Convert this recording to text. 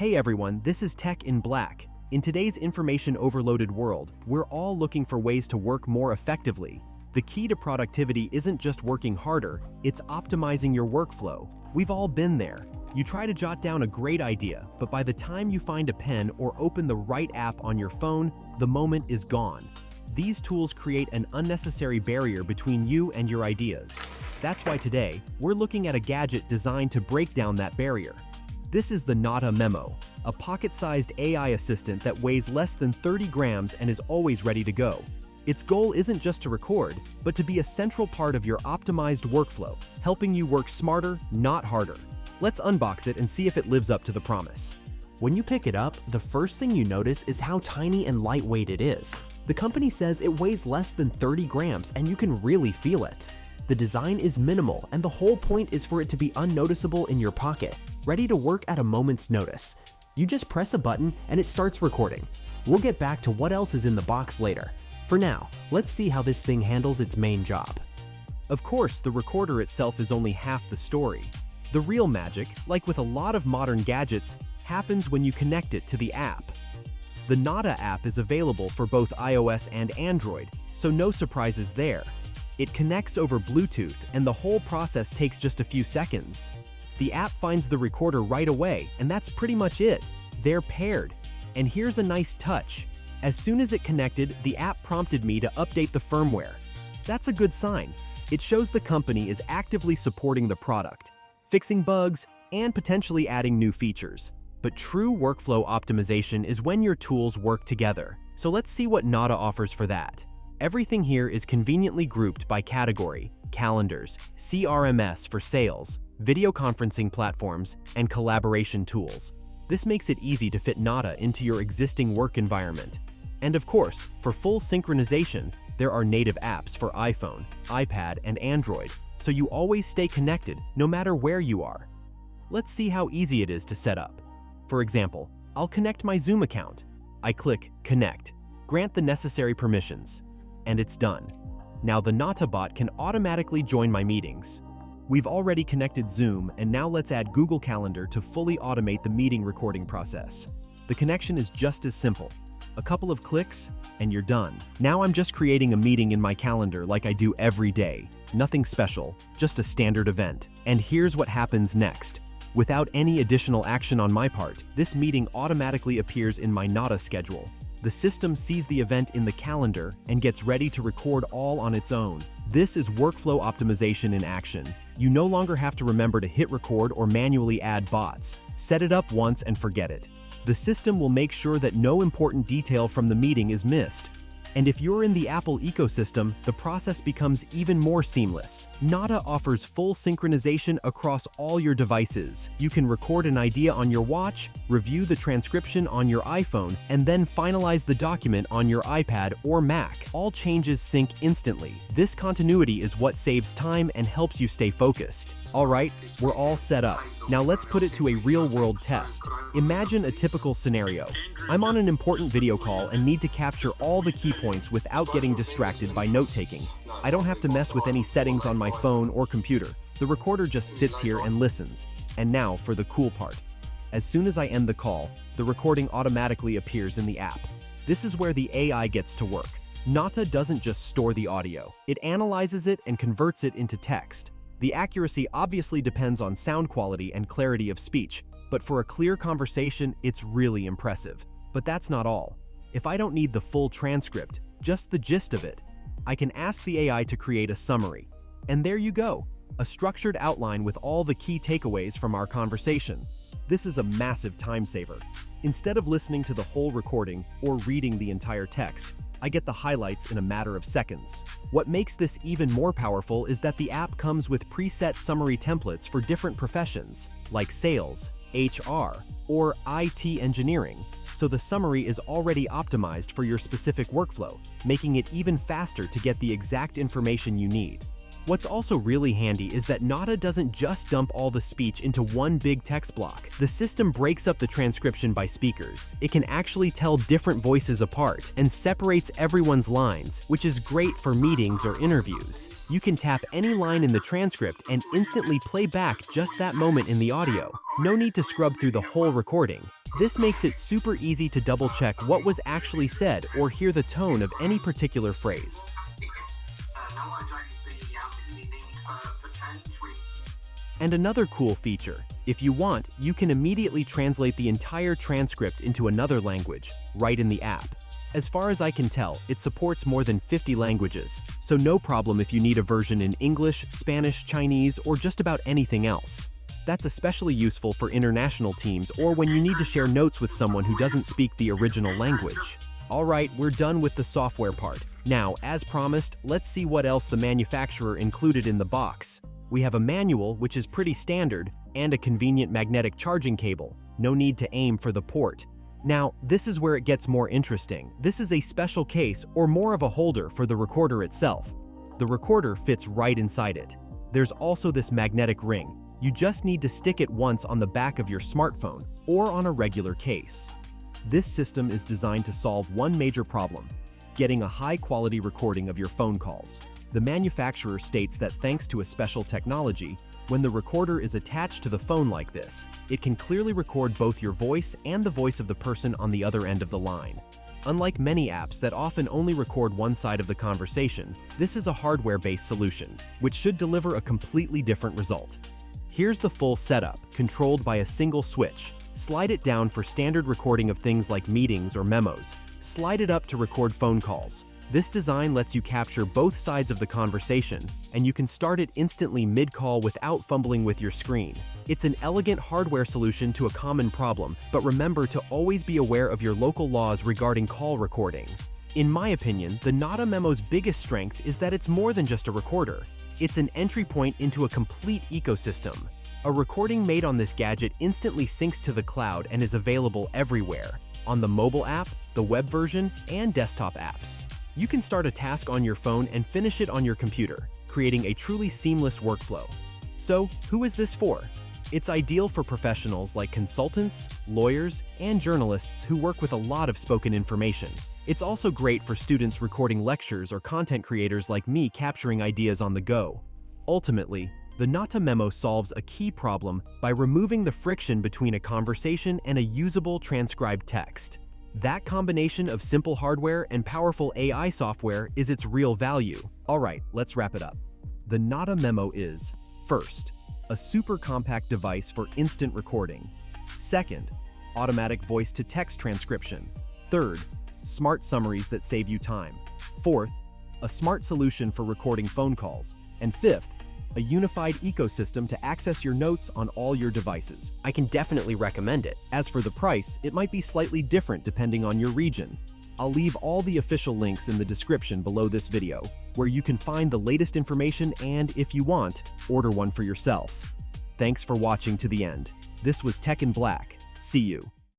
Hey everyone, this is Tech in Black. In today's information-overloaded world, we're all looking for ways to work more effectively. The key to productivity isn't just working harder, it's optimizing your workflow. We've all been there. You try to jot down a great idea, but by the time you find a pen or open the right app on your phone, the moment is gone. These tools create an unnecessary barrier between you and your ideas. That's why today, we're looking at a gadget designed to break down that barrier. This is the Notta Memo, a pocket-sized AI assistant that weighs less than 30 grams and is always ready to go. Its goal isn't just to record, but to be a central part of your optimized workflow, helping you work smarter, not harder. Let's unbox it and see if it lives up to the promise. When you pick it up, the first thing you notice is how tiny and lightweight it is. The company says it weighs less than 30 grams and you can really feel it. The design is minimal and the whole point is for it to be unnoticeable in your pocket, ready to work at a moment's notice. You just press a button and it starts recording. We'll get back to what else is in the box later. For now, let's see how this thing handles its main job. Of course, the recorder itself is only half the story. The real magic, like with a lot of modern gadgets, happens when you connect it to the app. The Notta app is available for both iOS and Android, so no surprises there. It connects over Bluetooth and the whole process takes just a few seconds. The app finds the recorder right away, and that's pretty much it. They're paired. And here's a nice touch. As soon as it connected, the app prompted me to update the firmware. That's a good sign. It shows the company is actively supporting the product, fixing bugs, and potentially adding new features. But true workflow optimization is when your tools work together. So let's see what Notta offers for that. Everything here is conveniently grouped by category: calendars, CRMS for sales, video conferencing platforms, and collaboration tools. This makes it easy to fit Notta into your existing work environment. And of course, for full synchronization, there are native apps for iPhone, iPad, and Android, so you always stay connected no matter where you are. Let's see how easy it is to set up. For example, I'll connect my Zoom account. I click Connect, grant the necessary permissions, and it's done. Now the Notta bot can automatically join my meetings. We've already connected Zoom, and now let's add Google Calendar to fully automate the meeting recording process. The connection is just as simple. A couple of clicks, and you're done. Now I'm just creating a meeting in my calendar like I do every day. Nothing special, just a standard event. And here's what happens next. Without any additional action on my part, this meeting automatically appears in my Notta schedule. The system sees the event in the calendar and gets ready to record all on its own. This is workflow optimization in action. You no longer have to remember to hit record or manually add bots. Set it up once and forget it. The system will make sure that no important detail from the meeting is missed. And if you're in the Apple ecosystem, the process becomes even more seamless. Notta offers full synchronization across all your devices. You can record an idea on your watch, review the transcription on your iPhone, and then finalize the document on your iPad or Mac. All changes sync instantly. This continuity is what saves time and helps you stay focused. Alright, we're all set up. Now let's put it to a real-world test. Imagine a typical scenario. I'm on an important video call and need to capture all the key points without getting distracted by note-taking. I don't have to mess with any settings on my phone or computer. The recorder just sits here and listens. And now for the cool part. As soon as I end the call, the recording automatically appears in the app. This is where the AI gets to work. Notta doesn't just store the audio. It analyzes it and converts it into text. The accuracy obviously depends on sound quality and clarity of speech, but for a clear conversation, it's really impressive. But that's not all. If I don't need the full transcript, just the gist of it, I can ask the AI to create a summary. And there you go, a structured outline with all the key takeaways from our conversation. This is a massive time saver. Instead of listening to the whole recording or reading the entire text, I get the highlights in a matter of seconds. What makes this even more powerful is that the app comes with preset summary templates for different professions, like sales, HR, or IT engineering, so the summary is already optimized for your specific workflow, making it even faster to get the exact information you need. What's also really handy is that Notta doesn't just dump all the speech into one big text block. The system breaks up the transcription by speakers. It can actually tell different voices apart and separates everyone's lines, which is great for meetings or interviews. You can tap any line in the transcript and instantly play back just that moment in the audio. No need to scrub through the whole recording. This makes it super easy to double-check what was actually said or hear the tone of any particular phrase. And another cool feature, if you want, you can immediately translate the entire transcript into another language, right in the app. As far as I can tell, it supports more than 50 languages, so no problem if you need a version in English, Spanish, Chinese, or just about anything else. That's especially useful for international teams or when you need to share notes with someone who doesn't speak the original language. Alright, we're done with the software part. Now, as promised, let's see what else the manufacturer included in the box. We have a manual, which is pretty standard, and a convenient magnetic charging cable. No need to aim for the port. Now, this is where it gets more interesting. This is a special case, or more of a holder, for the recorder itself. The recorder fits right inside it. There's also this magnetic ring. You just need to stick it once on the back of your smartphone, or on a regular case. This system is designed to solve one major problem: getting a high-quality recording of your phone calls. The manufacturer states that thanks to a special technology, when the recorder is attached to the phone like this, it can clearly record both your voice and the voice of the person on the other end of the line. Unlike many apps that often only record one side of the conversation, this is a hardware-based solution, which should deliver a completely different result. Here's the full setup, controlled by a single switch. Slide it down for standard recording of things like meetings or memos. Slide it up to record phone calls. This design lets you capture both sides of the conversation, and you can start it instantly mid-call without fumbling with your screen. It's an elegant hardware solution to a common problem, but remember to always be aware of your local laws regarding call recording. In my opinion, the Notta Memo's biggest strength is that it's more than just a recorder. It's an entry point into a complete ecosystem. A recording made on this gadget instantly syncs to the cloud and is available everywhere, on the mobile app, the web version, and desktop apps. You can start a task on your phone and finish it on your computer, creating a truly seamless workflow. So, who is this for? It's ideal for professionals like consultants, lawyers, and journalists who work with a lot of spoken information. It's also great for students recording lectures or content creators like me capturing ideas on the go. Ultimately, the Notta Memo solves a key problem by removing the friction between a conversation and a usable transcribed text. That combination of simple hardware and powerful AI software is its real value. Alright, let's wrap it up. The Notta Memo is, first, a super compact device for instant recording. Second, automatic voice-to-text transcription. Third, smart summaries that save you time. Fourth, a smart solution for recording phone calls. And fifth, a unified ecosystem to access your notes on all your devices. I can definitely recommend it. As for the price, it might be slightly different depending on your region. I'll leave all the official links in the description below this video, where you can find the latest information and, if you want, order one for yourself. Thanks for watching to the end. This was Tech in Black. See you.